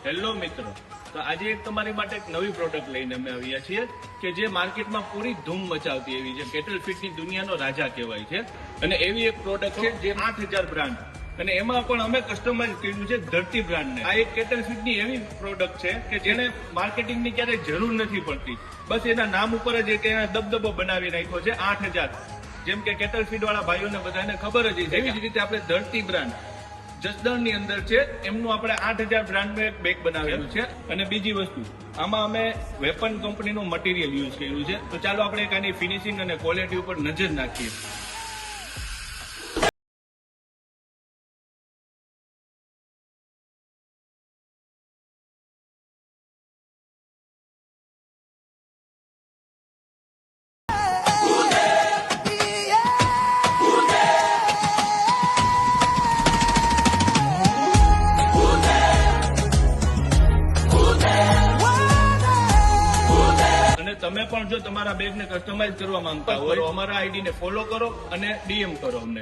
Hello મિત્રો, તો આજે એક તમારી માટે એક નવી પ્રોડક્ટ લઈને અમે આવ્યા છીએ કે જે માર્કેટમાં પૂરી ધૂમ મચાવતી એવી છે. કેટલ ફિટની દુનિયાનો રાજા કહેવાય છે અને એવી એક પ્રોડક્ટ છે જે 8000 બ્રાન્ડ અને એમાં પણ અમે કસ્ટમાઇઝ કર્યું છે ધરતી બ્રાન્ડને. આ એક કેટલ ફિટની એવી પ્રોડક્ટ છે કે જેને માર્કેટિંગની ક્યારેય જરૂર નથી પડતી. બસ એના નામ ઉપર જ એક એના દબદબો બનાવી નાખ્યો છે 8000. જેમ કે કેટલ ફીડ વાળા ભાઈઓને બધાને ખબર જ છે. એવી જ રીતે આપણે ધરતી બ્રાન્ડ જસદણની અંદર છે એમનું આપણે 8000 બ્રાન્ડનું એક બેગ બનાવેલું છે. અને બીજી વસ્તુ આમાં અમે વેપન કંપનીનું મટીરિયલ યુઝ કર્યું છે. તો ચાલો આપણે એક આની ફિનિશિંગ અને ક્વોલિટી ઉપર નજર નાખીએ. અને તમે પણ જો તમારા બેગને કસ્ટમાઇઝ કરવા માંગતા હોય તો અમારા આઈડીને ફોલો કરો અને ડીએમ કરો અમને.